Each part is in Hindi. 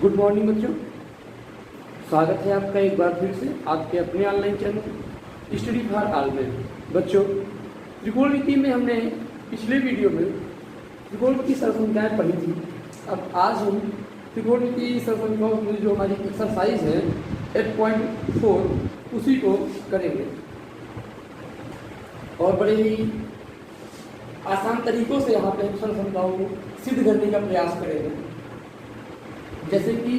गुड मॉर्निंग बच्चों, स्वागत है आपका एक बार फिर से आपके अपने online channel study for all में। बच्चों, त्रिकोणमिति में हमने पिछले वीडियो में त्रिकोणमिति सरसंख्याएँ पढ़ी थी। अब आज हम त्रिकोणमिति सरसंख्याओं में जो हमारी एक्सरसाइज है 8.4 उसी को करेंगे और बड़े ही आसान तरीक़ों से यहाँ पे सरसंख्याओं को सिद्ध करने का प्रयास करेंगे। जैसे कि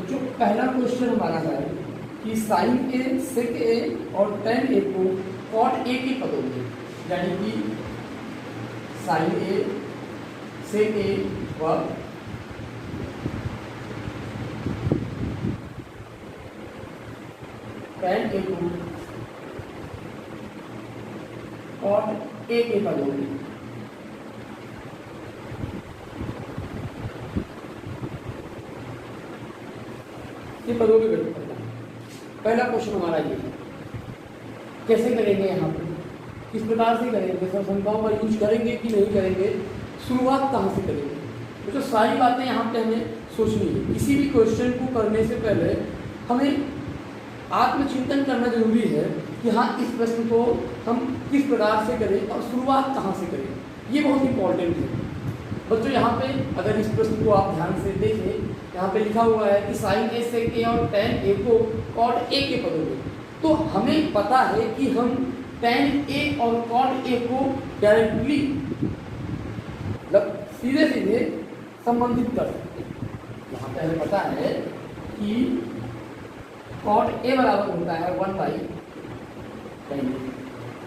जो पहला क्वेश्चन हमारा है कि साइन ए सेक ए और टेन ए को कॉट ए के पदों में, यानी कि साइन ए सेक ए व टेन ए को कॉट ए के पदों में पदों में गणित करना है। पहला क्वेश्चन हमारा ये है, कैसे करेंगे, यहाँ पे किस प्रकार से करेंगे, सरसंख्याओं का यूज करेंगे कि नहीं करेंगे, शुरुआत कहाँ से करेंगे। तो जो सारी बातें यहाँ पे हमें सोचनी है। किसी भी क्वेश्चन को करने से पहले हमें आत्मचिंतन करना जरूरी है कि हाँ, इस प्रश्न को हम किस प्रकार से करें और शुरुआत कहाँ से करें, ये बहुत इंपॉर्टेंट है। बच्चों, यहाँ पे अगर इस प्रश्न को आप ध्यान से देखें, यहाँ पे लिखा हुआ है कि साइन ए सेक ए और टेन ए को कॉट ए के पदों में, तो हमें पता है कि हम टेन ए और कॉट ए को डायरेक्टली मतलब सीधे सीधे संबंधित कर सकते हैं। यहाँ पे हमें पता है कि कॉट ए बराबर होता है 1/10।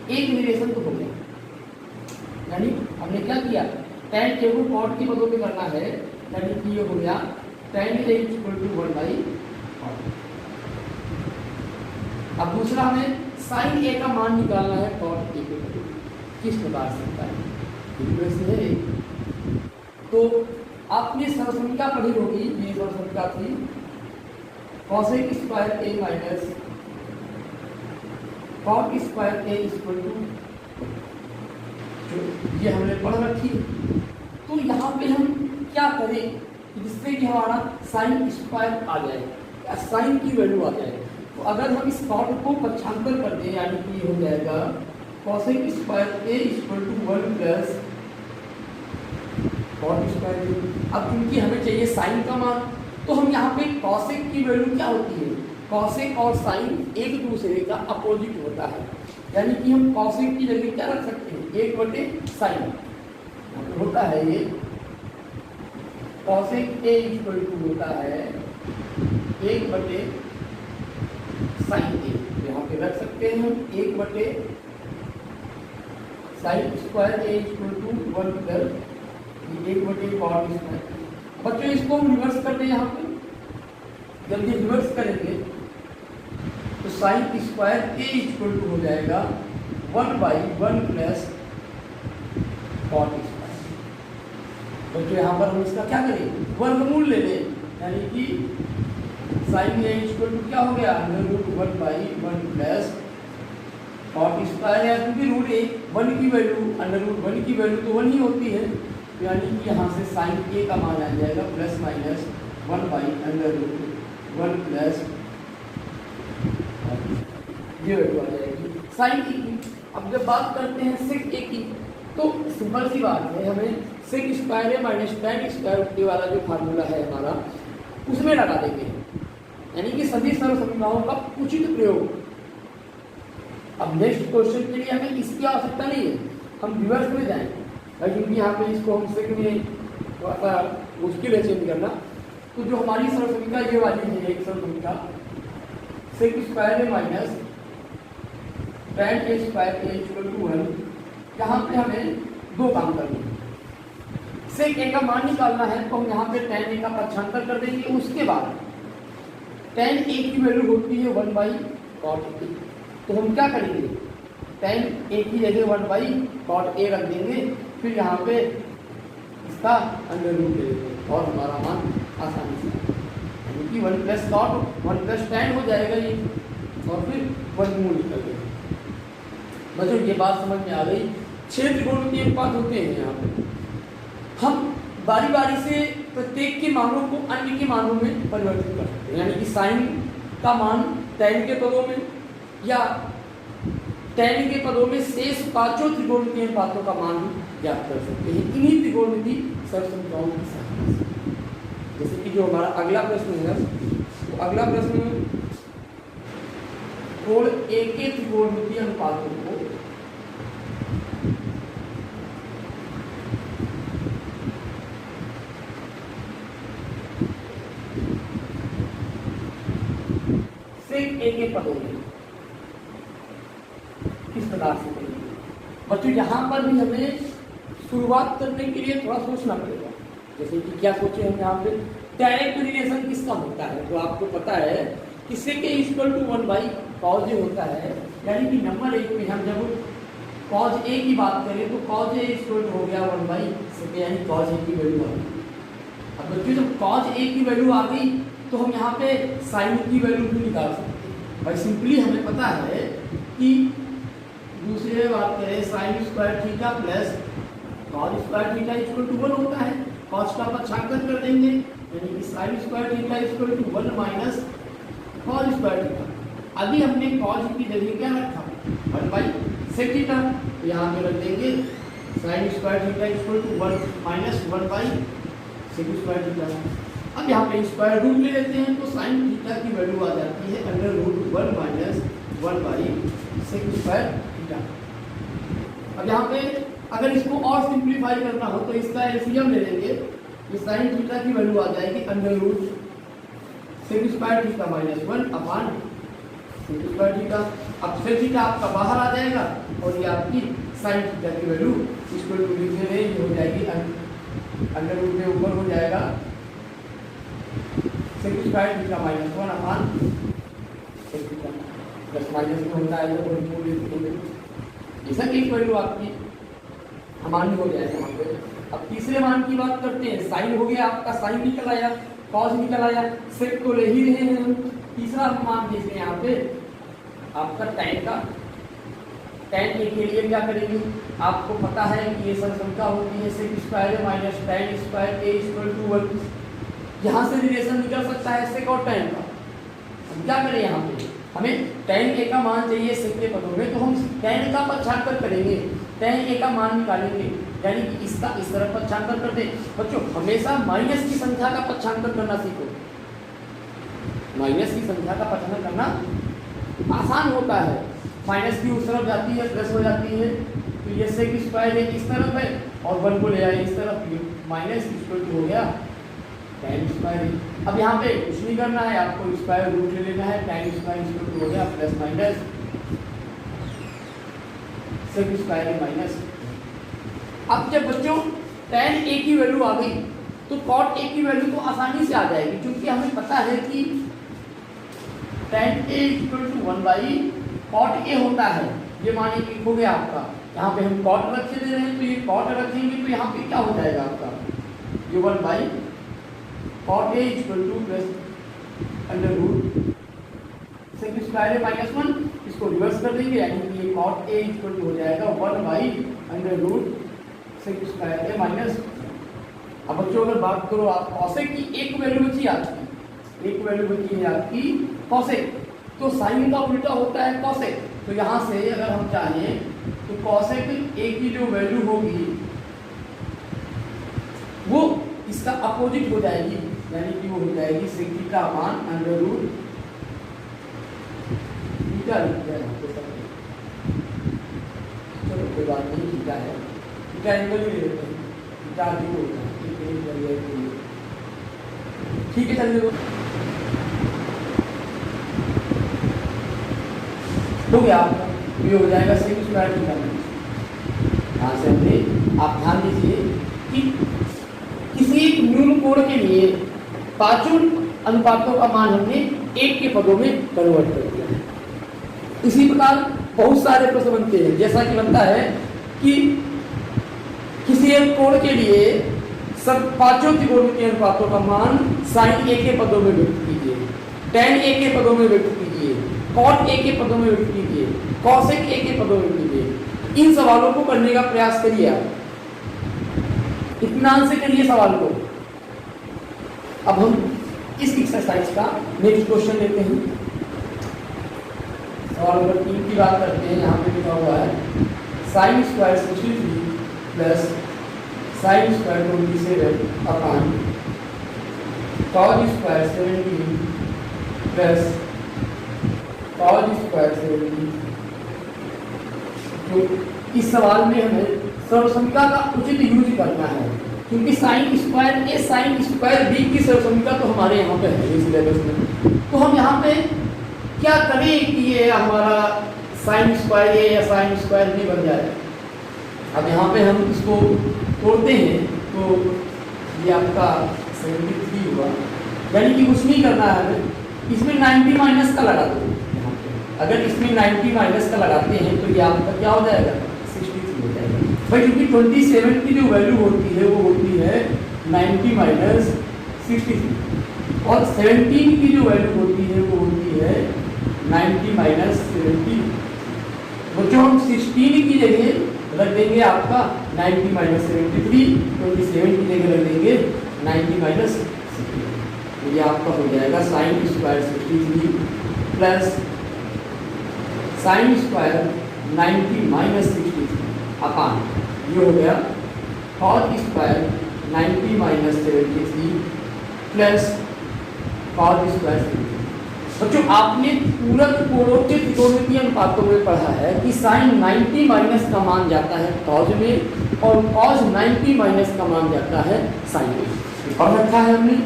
एक रिलेशन तो हो गया, यानी हमने क्या किया, टेन ए को कॉट के पदों में करना है, यानी कि ये हो गया tan ए इक्वल टू 1/10। अब दूसरा हमें साइन ए का मान निकालना है कॉट ए के पदों में। किस प्रकार से होता है, तो आपने सरसंख्या पढ़ी होगी, ये सरसंख्या थी cosec square A minus cot square A equal to, ये हमने पढ़ रखी। तो यहाँ पे हम क्या करें जिससे कि हमारा साइन स्क्वायर आ जाए या साइन की वैल्यू आ जाए। तो अगर हम इस कॉट को पक्षांतर कर दें, यानी कि हो जाएगा cosec square A equal to 1 plus cot square. अब क्योंकि हमें चाहिए साइन का मान, तो हम यहाँ पे कॉसेक की वैल्यू क्या होती है, कॉसेक और साइन एक दूसरे का अपोजिट होता है, यानी कि हम कॉसेक की जगह क्या रख सकते हैं, 1/sin होता है। ये कॉसेक ए इक्वल टू होता है 1/sin ए, यहाँ पे रख सकते हैं हम 1/sin square A equal to 1 plus 1/cot square. बच्चों, इसको हम रिवर्स करते हैं। यहाँ पे जब ये रिवर्स करेंगे तो sine square A equal to हो जाएगा 1/1 प्लस कॉट स्क्वायर। तो यहाँ पर हम इसका क्या करें, वर्गमूल ले लें, यानी कि साइन ए इक्वल टू क्या हो गया, √1/1 प्लस कॉट स्क्वायर है, क्योंकि √1 की वैल्यू √1 की वैल्यू तो 1 ही होती है, यानी कि यहाँ से साइन ए का मान आ जाएगा प्लस माइनस 1/√1 प्लस ये वैल्यू आ जाएगी साइन ए की। अब जब बात करते हैं सेक ए की, तो सिंपल सी बात है, हमें सेक square A minus ten square ए वाला जो फार्मूला है हमारा, उसमें लगा देंगे, यानी कि सभी सरसंख्याओं का उचित प्रयोग। अब नेक्स्ट क्वेश्चन के लिए हमें इसकी आवश्यकता नहीं है, हम रिवर्स में जाएंगे, क्योंकि यहाँ पे इसको हम सेक में थोड़ा सा मुश्किल है चेंज करना। तो जो हमारी सरसंख्या ये वाली है, एक सरसंख्या sec square A minus tan A square A equal to 1, यहाँ पे हमें दो काम करने हैं। सेक ए का मान निकालना है, तो हम यहाँ पे टेन ए का पक्षांतर कर देंगे। उसके बाद टेन ए की वैल्यू होती है 1/cot ए, तो हम क्या करेंगे, टेन ए की जगह 1/cot ए रख देंगे, फिर यहाँ पे इसका अंडर रूट ले लेंगे और हमारा मान आसानी से, यानी कि 1 प्लस cot 1 प्लस टेन हो जाएगा ये, और फिर वर्गमूल निकल गए। बच्चों, ये बात समझ में आ गई। 6 त्रिकोणमितीय अनुपात होते हैं यहाँ पे। हम बारी बारी से प्रत्येक के मानों को अन्य के मानों में परिवर्तित कर सकते हैं, यानी कि साइन का मान tan के पदों में या tan के पदों में शेष पांचों त्रिकोणमितीय अनुपातों का मान ज्ञात कर सकते हैं इन्हीं त्रिकोणमिति सरसंख्याओं की सहायता से। जैसे कि जो हमारा अगला प्रश्न है, तो अगला प्रश्न कोण A के त्रिकोणमितीय अनुपातों को sec A के पदों में किस प्रकार से करेंगे। बच्चों यहाँ पर भी हमें शुरुआत करने के लिए थोड़ा सोचना पड़ेगा। जैसे कि क्या सोचे हम यहाँ पे डायरेक्ट रिलेशन किसका होता है, तो आपको पता है कि sec A = 1/cos A होता है, यानी कि नंबर 1 में हम जब cos A की बात करें तो cos A = हो गया 1/sec A, यानी cos A की वैल्यू आ गई। अब बच्चों जब cos A की वैल्यू आ गई तो हम यहाँ पे sin की वैल्यू भी निकाल सकते हैं। भाई सिंपली हमें पता है कि दूसरे बात करें sin square theta plus cos square theta = 1 होता है। cos का पक्षांतर कर देंगे, यानी कि sin square theta = 1 minus cos square theta. अभी हमने cos की जगह क्या रखा 1/sec थीटा, यहाँ पे रख देंगे sin square theta = 1 minus 1/sec square theta. अब यहाँ पे स्क्वायर रूट ले लेते हैं तो sin थीटा की वैल्यू आ जाती है √1 माइनस 1/sec स्क्वायर थीटा। अब यहाँ पे अगर इसको और सिंप्लीफाई करना हो तो इसका एलसीएम ले लेंगे, ये sin थीटा की वैल्यू आ जाएगी √sec square theta minus 1/sec square theta. अब sec थीटा आपका बाहर आ जाएगा और ये आपकी sin थीटा की वैल्यू इसको लिखने में हो जाएगी √ के ऊपर हो जाएगा sec square theta minus 1/sec theta plus minus में होता है तो ये सब एक वैल्यू आपकी अमान्य हो जाएगा वहाँ पे। अब तीसरे मान की बात करते हैं, साइन हो गया आपका, साइन निकल आया, कॉस निकल आया, सेक तो ले ही रहे हैं हम। तीसरा मान देखिए यहाँ पे आपका टैन का, टैन ए के लिए क्या करेंगे, आपको पता है कि ये सरसंख्या होती है sec square minus tan square A = 1। यहाँ से रिलेशन निकल सकता है सेक और टैन का। हम क्या करें, यहाँ पे हमें टैन ए का मान चाहिए सेक के पदों में, तो हम टैन का पक्षांतर करेंगे, टैन ए का मान निकालेंगे, यानी कि इसका इस तरफ पक्षांतर कर दें। बच्चों हमेशा माइनस की संख्या का पक्षांतर करना सीखो। माइनस की संख्या का पक्षांतर करना आसान होता है, माइनस की उस तरफ जाती है प्लस हो जाती है, तो ये सेक स्क्वायर इस तरफ है और 1 को ले आए इस तरफ, माइनस = हो गया टैन स्क्वायर। अब यहाँ पे कुछ नहीं करना है, आपको स्क्वायर रूट ले लेना है, टैन स्क्वायर हो गया plus minus sec square minus. अब जब बच्चों टैन ए की वैल्यू आ गई तो कॉट ए की वैल्यू तो आसानी से आ जाएगी, क्योंकि हमें पता है कि टैन ए = 1/cot ए होता है। ये मान एक हो गया आपका, यहाँ पे हम कॉट रखे दे रहे हैं तो ये कॉट रखेंगे तो यहाँ पे क्या हो जाएगा आपका, ये 1/cot ए = सेक स्क्वायर माइनस 1, इसको रिवर्स कर देंगे, यानी कि ये cot ए = हो जाएगा 1/√sec स्क्वायर माइनस। अब बच्चों अगर बात करो आप कॉसेक की, एक वैल्यू बची आपकी, एक वैल्यू बची है आपकी कॉसेक, तो साइन का उल्टा होता है कॉसेक। तो यहाँ से अगर हम चाहें तो कॉसेक ए की जो वैल्यू होगी वो इसका अपोजिट हो जाएगी, यानी कि वो हो जाएगी सेक थीटा मान √θ लिख जाएगा। चलो कोई बात नहीं, थीटा है, थीटा एंगल ही ले लेते हैं, थीटा भी होता है, ठीक है। चलिए हो गया आपका, ये हो जाएगा सेक स्क्वायर थीटा। यहाँ से हमने, आप ध्यान दीजिए कि किसी एक न्यून कोण के लिए पांचों अनुपातों का मान हमने एक के पदों में कन्वर्ट कर दिया है। इसी प्रकार बहुत सारे प्रश्न बनते हैं, जैसा कि बनता है कि किसी एक कोण के लिए सब पांचों त्रिकोणमितीय अनुपातों का मान साइन ए के पदों में व्यक्त कीजिए, टैन ए के पदों में व्यक्त कीजिए, कॉट ए के पदों में व्यक्त कीजिए, कॉसेक ए के पदों में कीजिए। इन सवालों को करने का प्रयास करिए आप। इत्मीनान से करिए सवाल को। अब हम इस एक्सरसाइज का नेक्स्ट क्वेश्चन लेते हैं। सवाल नंबर 3 की बात करते हैं। यहाँ पे लिखा हुआ है sine square 63 plus sine square 27 upon cos square 17 plus cos square 17। तो इस सवाल में हमें सर्वसंख्या का उचित यूज करना है, क्योंकि साइन स्क्वायर ए साइन स्क्वायर बी की सर्वसंख्या तो हमारे यहाँ पे है सिलेबस में। तो हम यहाँ पे क्या करें कि ये हमारा साइन स्क्वायर ए या साइन स्क्वायर बी बन जाए। अब यहाँ पे हम इसको तोड़ते हैं तो ये आपका 73 हुआ, यानी कि कुछ नहीं करना है हमें, इसमें 90 माइनस का लगा दो। अगर इसमें 90 माइनस का लगाते हैं तो ये आपका क्या हो जाएगा 63 हो जाएगा भाई, क्योंकि 27 की जो वैल्यू होती है वो होती है 90 माइनस 63 और 17 की जो वैल्यू होती है वो होती है 90 माइनस 17। बच्चों हम 16 की जगह रख देंगे आपका 90 माइनस 73, 27 की जगह रख देंगे 90 माइनस 60। तो ये आपका हो जाएगा sine square 63 plus sine square 90 minus 63 अपान ये हो गया cos square 90 minus 73 plus cos square 73। बच्चों आपने पूरक कोणों के त्रिकोणमितीय अनुपातों में पढ़ा है कि साइन 90 माइनस का मान जाता है कॉस में और कॉस 90 माइनस का मान जाता है साइन में। पढ़ रखा है हमने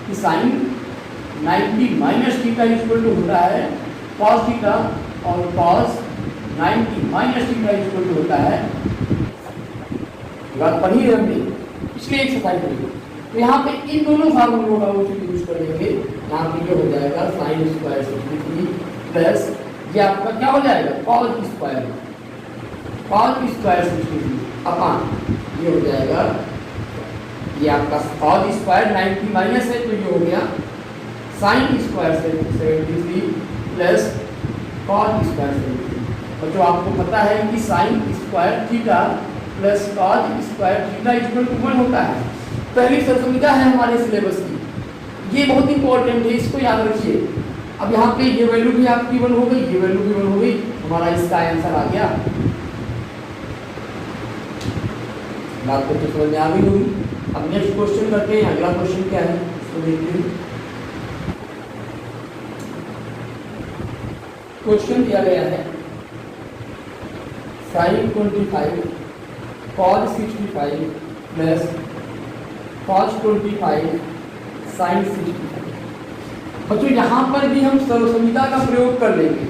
कि sine 90 minus theta equal to होता है कॉस थीटा और cos 90 minus theta equal to होता है, बात पढ़ी है हमने, इसलिए एक्सरसाइज करेंगे। तो यहाँ पे इन दोनों फार्मूलों का यूज करेंगे। यहाँ पे ये हो जाएगा साइन स्क्वायर 63 प्लस ये आपका क्या हो जाएगा cos स्क्वायर 63 अपान ये हो जाएगा ये आपका cos स्क्वायर 90 माइनस है तो ये हो गया sine square 73 plus cos square 73। और जो आपको पता है कि sine square theta plus cos square theta equal to 1 होता है। पहली सर्वसंख्या है हमारे सिलेबस की, ये बहुत इंपॉर्टेंट है, इसको याद रखिए। अब यहाँ पे ये वैल्यू भी आपकी 1 हो गई, ये वैल्यू भी 1 हो गई, हमारा इसका आंसर आ गया। बात को तो समझ में आ गई होगी। अब नेक्स्ट क्वेश्चन करते हैं। अगला क्वेश्चन क्या है इसको देखते हैं। क्वेश्चन दिया गया है sine 25 cos 65 plus cos 25 sine 65। बच्चों यहाँ पर भी हम सर्वसंख्या का प्रयोग कर लेंगे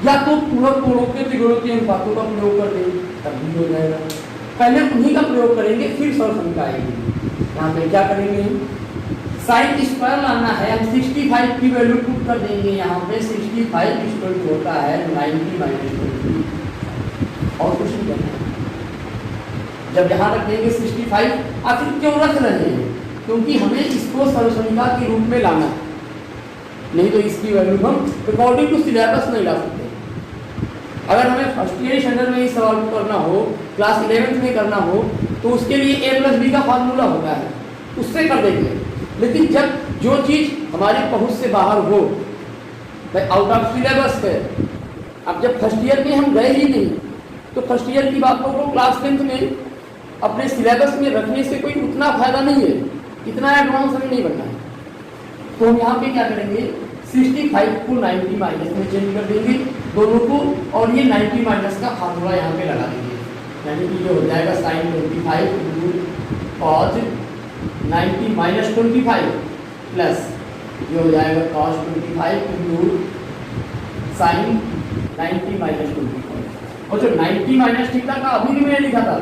या तो पूरक कोणों के त्रिकोणमितीय अनुपातों का प्रयोग कर देंगे तब भी हो जाएगा। पहले उन्हीं का प्रयोग करेंगे फिर सर्वसंख्या आएगी। यहाँ पे क्या करेंगे हम साइन स्क्वायर लाना है, हम 65 की वैल्यू पुट कर देंगे। यहाँ पे 65 इक्वल टू होता है 90 माइनस 20 और कुछ नहीं करना। जब यहाँ रख देंगे 65, आखिर क्यों रख रहे हैं? क्योंकि हमें इसको सर्वसंख्या के रूप में लाना है, नहीं तो इसकी वैल्यू हम अकॉर्डिंग टू सिलेबस नहीं ला सकते। अगर हमें फर्स्ट ईयर स्टैंडर्ड में इस सवाल को करना हो, क्लास 11th में करना हो, तो उसके लिए a प्लस बी का फार्मूला होता है, उससे कर देंगे। लेकिन जब जो चीज़ हमारी पहुंच से बाहर हो, भाई आउट ऑफ सिलेबस है, अब जब फर्स्ट ईयर में हम गए ही नहीं तो फर्स्ट ईयर की बातों को क्लास 10th में अपने सिलेबस में रखने से कोई उतना फायदा नहीं है, इतना एडवांस हमें नहीं बनना है। तो हम यहाँ पे क्या करेंगे 65 को 90 माइनस में चेंज कर देंगे दोनों को, और ये 90 माइनस का फार्मूला यहाँ पे लगा देंगे। यानी कि ये हो जाएगा साइन 25 कॉस 90 माइनस 25 प्लस ये हो जाएगा कॉस 25 इंटू साइन 90 माइनस 25। और जो 90 माइनस थीटा का अभी भी मैंने लिखा था,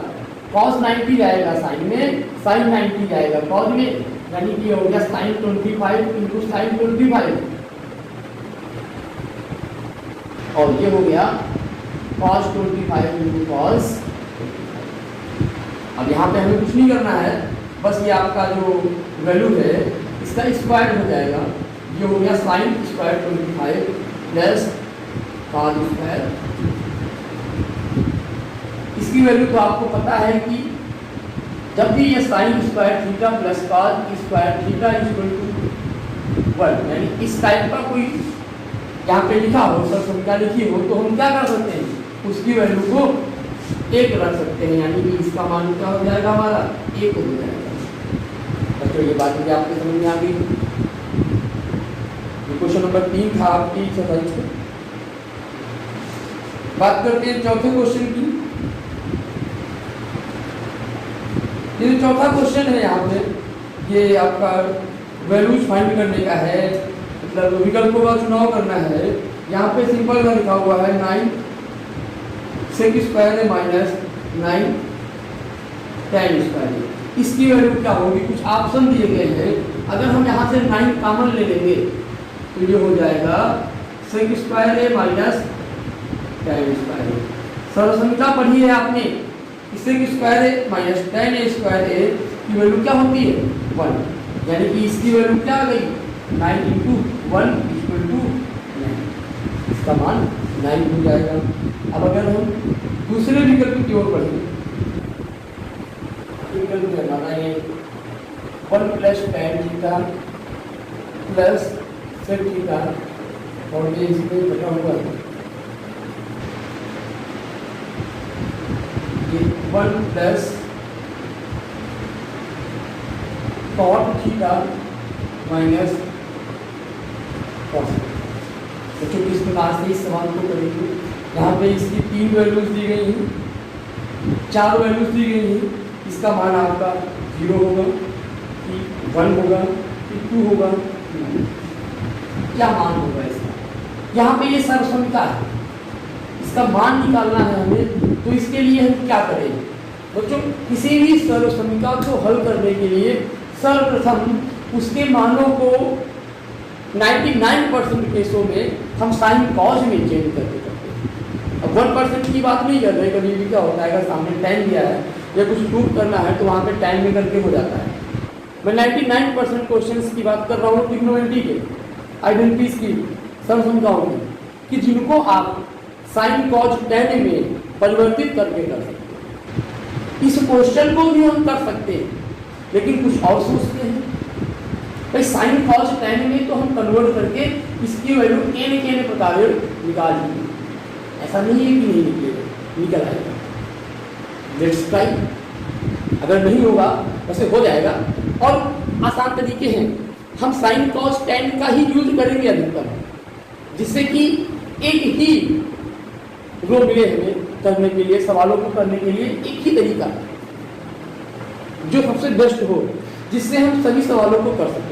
कॉस 90 जाएगा साइन में, साइन 90 जाएगा कॉस में, यानी कि ये हो गया साइन 25 इंटू साइन 25 और ये हो गया कॉस 25 इंटू कॉस। अब यहाँ पे हमें कुछ नहीं करना है, बस ये आपका जो वैल्यू है इसका स्क्वायर हो जाएगा। ये हो गया sine square 25 plus cos square. इसकी वैल्यू तो आपको पता है कि जब भी ये sine square theta plus cos square theta equal to 1, यानी इस टाइप का कोई यहाँ पे लिखा हो, सब संख्या लिखी हो, तो हम क्या कर सकते हैं, उसकी वैल्यू को 1 रख सकते हैं, यानी कि इसका मान क्या हो जाएगा हमारा 1 हो जाएगा। बच्चों ये बात मुझे आपके समझ में आ गई। क्वेश्चन नंबर 3 था आपकी एक्सरसाइज में। बात करते हैं चौथे क्वेश्चन की। ये चौथा क्वेश्चन है यहाँ पे, ये आपका वैल्यूज फाइंड करने का है, मतलब विकल्पों का चुनाव करना है। यहाँ पे सिंपल का लिखा हुआ है 9 सेक स्क्वायर है माइनस 9 tan स्क्वायर। इसकी वैल्यू क्या होगी, कुछ ऑप्शन दिए गए हैं। अगर हम यहाँ से 9 कॉमन ले लेंगे तो ये हो जाएगा सेक स्क्वायर है माइनस tan स्क्वायर। सरलसंख्या पढ़ी है आपने, सेक स्क्वायर है माइनस tan स्क्वायर है की वैल्यू क्या होती है 1, यानी कि इसकी वैल्यू क्या आ गई 9 × 1 = 9, इसका मान 9 हो जाएगा। अब अगर हम दूसरे विकल्प की ओर बढ़ें, विकल्प है हमारा ये 1 + tan theta plus sec theta, और ये इसमें बचा हुआ है ये 1 + cot थीटा माइनस कॉस। तो चूंकि इस प्रकार से इस सवाल को करेंगे, यहाँ पे इसकी 3 वैल्यूज दी गई हैं, 4 वैल्यूज दी गई हैं। इसका मान आपका 0 होगा कि 1 होगा कि 2 होगा, क्या मान होगा इसका। यहाँ पे ये सर्वसंख्या है, इसका मान निकालना है हमें, तो इसके लिए हम क्या करें बच्चों, किसी भी सर्वसंख्या को हल करने के लिए सर्वप्रथम उसके मानों को 99% केसों में हम साइन कॉज में चेंज करके करते हैं। अब 1% की बात नहीं कर रहे, कभी भी क्या होता है अगर सामने टाइम दिया है या कुछ प्रूव करना है तो वहाँ पे टाइम में करके हो जाता है। मैं 99% क्वेश्चंस की बात कर रहा हूँ ट्रिग्नोमेट्री के, आइडेंटिटीज की, सर्वसंख्याओं की, कि जिनको आप साइन कॉज tan में परिवर्तित करके कर सकते हैं। इस क्वेश्चन को भी हम कर सकते हैं, लेकिन कुछ और सोचते हैं भाई साइन कॉज tan में तो हम कन्वर्ट करके इसकी वैल्यू n प्रकार निकाल लेंगे। ऐसा नहीं है कि नहीं निकलेगा, निकल आएगा। Let's try. अगर नहीं होगा वैसे हो जाएगा, और आसान तरीके हैं, हम साइन कॉज tan का ही यूज करेंगे अधिकतर, जिससे कि एक ही रो मिले हमें करने के लिए, सवालों को करने के लिए एक ही तरीका जो सबसे बेस्ट हो, जिससे हम सभी सवालों को कर सकें।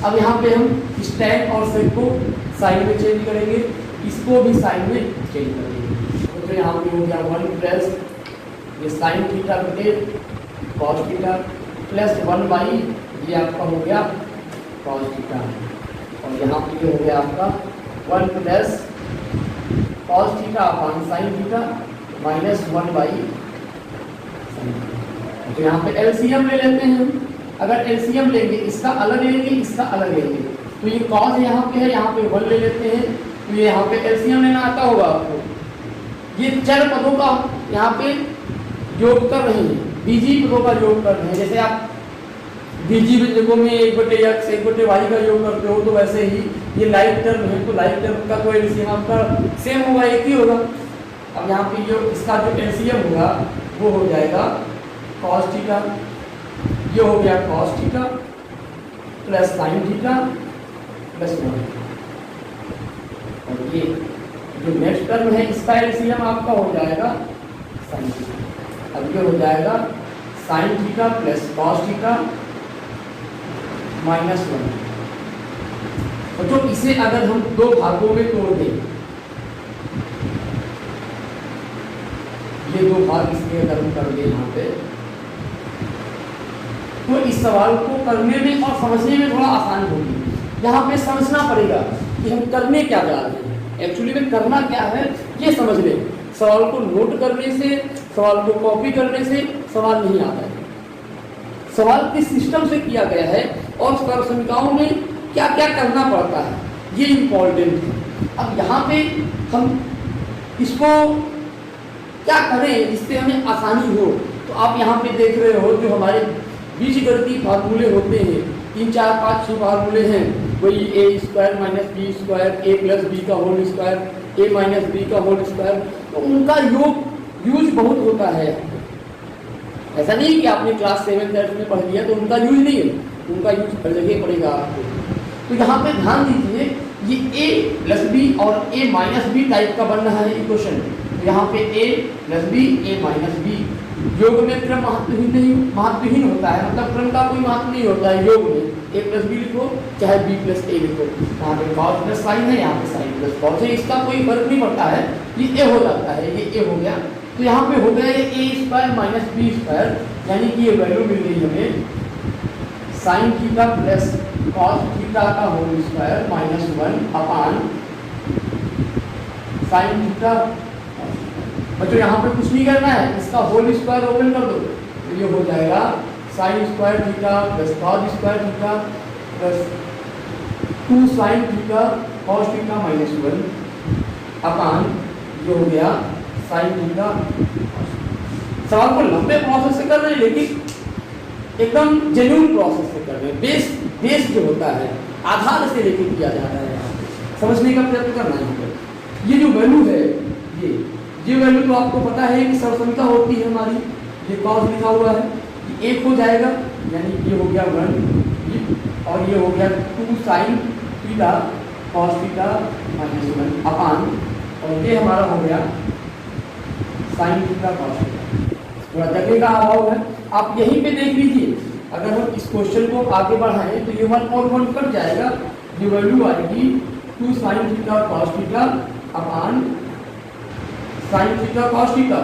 अब यहाँ पे हम इस tan और सेक को साइन में चेंज करेंगे, इसको भी साइन में चेंज करेंगे। तो यहाँ पे हो गया 1 प्लस ये साइन थीटा बटे कॉस थीटा प्लस 1 ये आपका हो गया कॉस थीटा, और यहाँ पे हो गया आपका 1 plus cos theta upon sine theta minus 1 sine theta. तो यहाँ पे एलसीएम ले लेते हैं हम। अगर एलसीएम लेंगे, इसका अलग लेंगे, इसका अलग लेंगे, तो ये कॉस यहाँ पे है, यहाँ पे 1 ले लेते हैं, तो ये यहाँ पे एलसीएम लेना आता होगा आपको। ये चर पदों का यहाँ पे योग कर रहे हैं, बीजी पदों का योग कर रहे हैं। जैसे आप बीजी व्यंजकों में 1/x 1/y का योग करते हो, तो वैसे ही ये लाइक टर्म है, तो लाइक टर्म का तो एलसीएम आपका सेम होगा, एक ही होगा। अब यहाँ पे जो इसका जो एलसीएम होगा वो हो जाएगा कॉस थीटा, ये हो गया cos theta plus sign theta plus 1, और ये जो नेक्स्ट टर्म है इसका एलसीएम आपका हो जाएगा साइन थीटा। अब ये हो जाएगा sign theta plus cos theta minus 1। और जो इसे अगर हम 2 भागों में तोड़ दें, ये 2 भाग इसके अगर हम कर दें यहाँ पे, तो इस सवाल को करने में और समझने में थोड़ा आसान होगी। यहाँ पे समझना पड़ेगा कि हम करने क्या जा रहे हैं, एक्चुअली में करना क्या है ये समझ लें। सवाल को नोट करने से, सवाल को कॉपी करने से सवाल नहीं आता है। सवाल किस सिस्टम से किया गया है और सर्वसंख्याओं में क्या क्या करना पड़ता है, ये इम्पोर्टेंट है। अब यहाँ पे हम इसको क्या करें जिससे हमें आसानी हो, तो आप यहाँ पे देख रहे हो जो हमारे बीजगणितीय फार्मूले होते हैं, 3 4 5 6 फार्मूले हैं, वही ए स्क्वायर माइनस बी स्क्वायर, ए प्लस बी का whole square, A minus B का होल स्क्वायर, तो उनका यूज बहुत होता है। ऐसा नहीं कि आपने क्लास 7 8 में पढ़ लिया तो उनका यूज नहीं है, उनका यूज हर जगह पड़ेगा आपको। तो यहाँ पे ध्यान दीजिए, ये a प्लस बी और a माइनस बी टाइप का बन रहा है इक्वेशन। यहाँ पे a plus B, a minus B, योग में क्रम महत्वहीन होता है, मतलब क्रम का कोई महत्व नहीं होता है योग में। a प्लस बी लिखो चाहे b प्लस a लिखो, यहाँ पे cos प्लस साइन है, यहाँ पे साइन प्लस cos है, इसका कोई फर्क नहीं पड़ता है, ये a हो जाता है, ये a हो गया। तो यहाँ पे हो गया ये a square minus B square, यानी कि ये वैल्यू मिल गई हमें sine theta plus cos theta का whole square minus 1 upon sine theta. बच्चों यहाँ पे कुछ नहीं करना है, इसका होल स्क्वायर ओपन कर दो तो ये हो जाएगा sign square theta plus cos square theta plus 2 sine theta cos theta minus 1 अपान ये हो गया साइन थीटा। सवाल को लंबे प्रोसेस से कर रहे हैं, लेकिन एकदम जेन्युइन प्रोसेस से कर रहे हैं। बेस जो होता है आधार से लेके किया जा रहा है, यहाँ समझने का प्रयत्न करना है। ये जो वैल्यू है, ये वैल्यू तो आपको पता है कि सर्वसंख्या होती है हमारी, ये कॉस लिखा हुआ है, ये 1 हो जाएगा, यानी ये हो गया 1 और ये हो गया 2 sine theta cos theta minus 1 अपान, और ये हमारा हो गया साइन थीटा कॉस थीटा। थोड़ा जगह का अभाव है, आप यहीं पे देख लीजिए। अगर हम इस क्वेश्चन को आगे बढ़ाएं तो ये 1 और 1 कट जाएगा, ये वैल्यू आएगी 2 sine theta cos theta upon sine theta cos theta,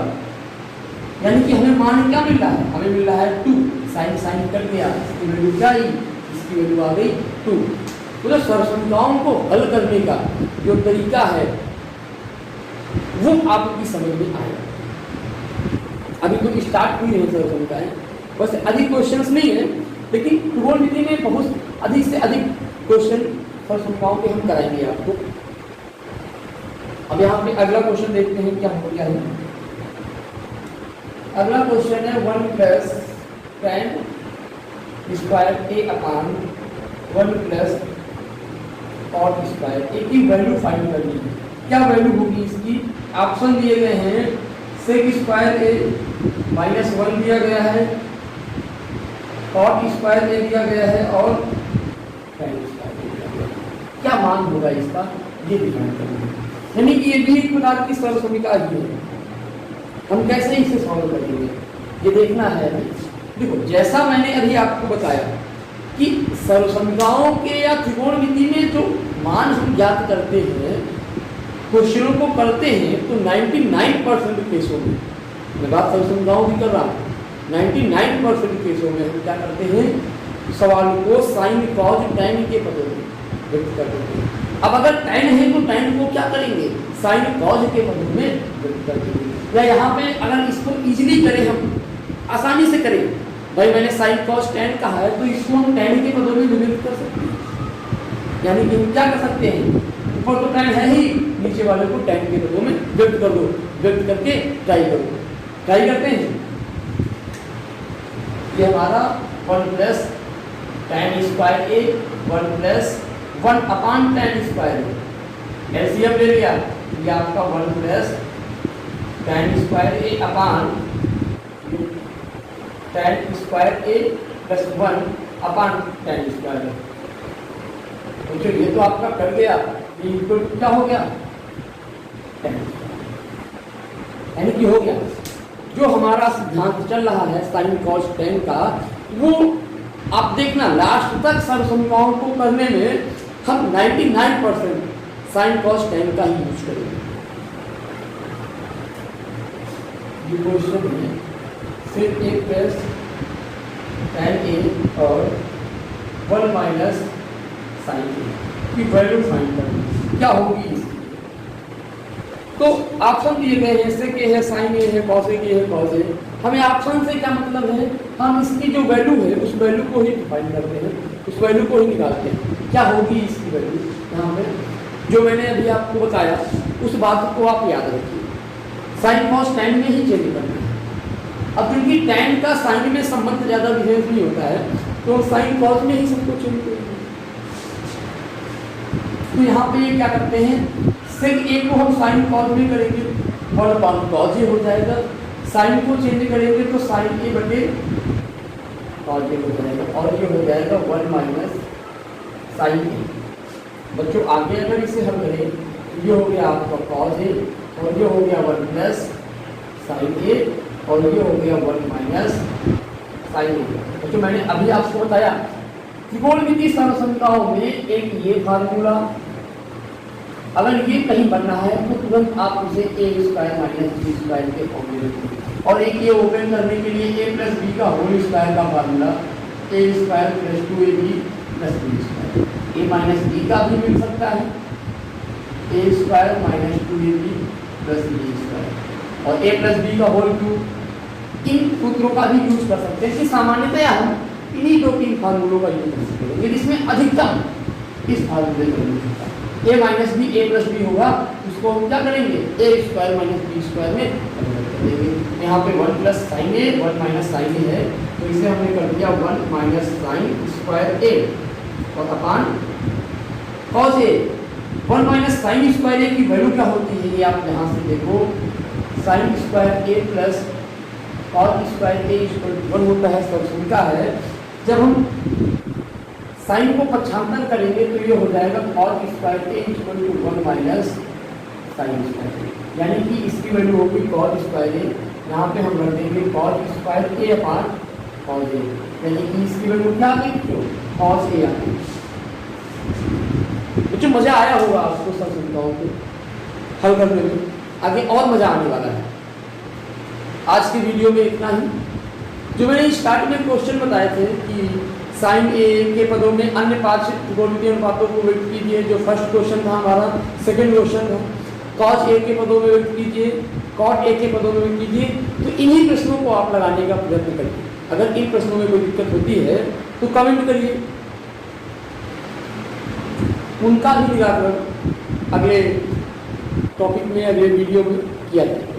यानी कि हमें मान क्या मिल रहा है, हमें मिल रहा है 2 साइन साइन कट गया, इसकी वैल्यू क्या आई, इसकी वैल्यू आ गई 2। तो सर्वसंख्याओं को हल करने का जो तरीका है वो आपकी समझ में आएगा। अभी तो स्टार्ट हुई है सर्वसंख्याएं, बस अधिक क्वेश्चंस नहीं है, लेकिन त्रिकोणमिति में बहुत अधिक से अधिक क्वेश्चन सर्वसंख्याओं के हम कराएंगे आपको। अब यहाँ पे अगला क्वेश्चन देखते हैं क्या हो गया है। अगला क्वेश्चन है 1 plus tan square a upon 1 plus cot square a की वैल्यू फाइंड करनी है। क्या वैल्यू होगी इसकी? ऑप्शन दिए गए हैं, sec स्क्वायर a माइनस 1 दिया गया है, cot स्क्वायर a दिया गया है और tan स्क्वायर a दिया गया है। क्या मान होगा इसका, ये डिफाइन करना है। यानी कि ये भी एक प्रकार की सर्वसंख्या ही है, हम कैसे इसे सॉल्व करेंगे ये देखना है। देखो, जैसा मैंने अभी आपको बताया कि सर्वसंख्याओं के या त्रिकोणमिति में जो मान हम ज्ञात करते हैं, क्वेश्चनों को करते हैं, तो 99% केसों में, मैं बात सर्वसंख्याओं की कर रहा हूँ, 99% केसों में हम क्या करते हैं, सवाल को साइन कॉज tan के पदों में व्यक्त कर देते हैं। अब अगर tan है तो tan को क्या करेंगे, साइन कॉज के पदों में व्यक्त कर देंगे। या यहाँ पे अगर इसको इजीली करें, हम आसानी से करें, भाई मैंने साइन कॉस tan कहा है तो इसको हम tan के पदों में व्यक्त कर सकते हैं। यानी कि हम क्या कर सकते हैं, ऊपर तो tan है ही, नीचे वाले को tan के पदों में व्यक्त कर दो, व्यक्त करके ट्राई करो। ट्राई करते हैं, ये हमारा 1 plus tan square a 1 plus 1 upon tan square a, LCM ले लिया, ये आपका 1 plus tan square a upon tan square a plus 1 upon tan square a। तो चलिए, ये तो आपका कर गया, ये इक्वल क्या हो गया, tan, यानी कि हो गया। जो हमारा सिद्धांत चल रहा है साइन कॉस tan का, वो आप देखना लास्ट तक सर्वसंख्याओं को करने में हम 99% साइन कॉस tan का ही यूज करेंगे। ये क्वेश्चन है, फिर a प्लस tan a और 1 माइनस साइन a की वैल्यू फाइंड करनी, क्या होगी इसकी। तो ऑप्शन दिए गए हैं, sec a है, sin a है, cos a है, cos a। हमें ऑप्शन से क्या मतलब है, हम इसकी जो वैल्यू है उस वैल्यू को ही डिफाइन करते हैं, उस वैल्यू को ही निकालते हैं। क्या होगी इसकी वैल्यू, यहाँ पे जो मैंने अभी आपको बताया उस बात को आप याद रखिए, साइन कॉस tan में ही चेंज करना है। अब क्योंकि tan का साइन में संबंध ज़्यादा विशेष नहीं होता है, तो साइन कॉज में ही सबको चेंज करेंगे। तो यहाँ पे ये क्या करते हैं, सेक ए को हम साइन कॉज में करेंगे और कॉज ए हो जाएगा, साइन को चेंज करेंगे तो साइन ए बटे कॉज ए हो जाएगा, और ये हो जाएगा 1 माइनस साइन ए। बच्चों आगे अगर इसे हम करें तो ये हो गया आपका कॉज ए, और ये हो गया 1 प्लस साइन ए, और ये हो गया 1 माइनस साइन ए। बच्चों मैंने अभी आपको बताया त्रिकोणमितीय संख्याओं में एक ये फार्मूला, अगर ये कहीं बन रहा है तो तुरंत आप उसे A square minus B square के फॉर्म में रखें, और एक ये ओपन करने के लिए ए प्लस बी का होल स्क्वायर का formula A square plus 2ab plus B square. A minus B का भी मिल सकता है, A square minus 2ab plus B square, और ए प्लस बी का होल क्यूब। इन सूत्रों का भी यूज कर सकते हैं कि सामान्यतया हम इन्हीं 2-3 फार्मूलों का यूज कर सकते हैं, लेकिन इसमें अधिकतम इस फार्मूले का यूज होता है। ए माइनस बी ए प्लस बी होगा, उसको हम क्या करेंगे ए स्क्वायर माइनस बी स्क्वायर में कन्वर्ट कर देंगे। यहाँ पे 1 प्लस साइन ए 1 माइनस साइन ए है, तो इसे हमने कर दिया 1 माइनस साइन स्क्वायर ए और अपान cos A. 1 minus sine square ए की वैल्यू क्या होती है, ये आप यहाँ से देखो, sign square A plus cos square A equal 1 होता है, सब सुनता है। जब हम साइन को पक्षांतर करेंगे तो ये हो जाएगा cos square A equal to 1 minus sine square A, यानी कि इसकी वैल्यू होगी कॉस स्क्वायर ए, यहाँ पे हम रख देंगे cos square A upon cos A, यानी कि इसकी वैल्यू क्या आ गई, कॉस ए आ गई। बच्चों मज़ा आया होगा आपको सब संख्याओं को हल करने में, आगे और मज़ा आने वाला है। आज की वीडियो में इतना ही। जो मैंने स्टार्ट में क्वेश्चन बताए थे कि साइन ए के पदों में अन्य 5 त्रिकोणमितीय अनुपातों को व्यक्त कीजिए, जो फर्स्ट क्वेश्चन था हमारा, सेकंड क्वेश्चन था कॉस ए के पदों में व्यक्त कीजिए, कॉट ए के पदों में व्यक्त कीजिए। तो इन्हीं प्रश्नों को आप लगाने का प्रयत्न करिए। अगर इन प्रश्नों में कोई दिक्कत होती है तो कमेंट करिए, उनका भी निराकरण अगले टॉपिक में, अगले वीडियो में किया जाए।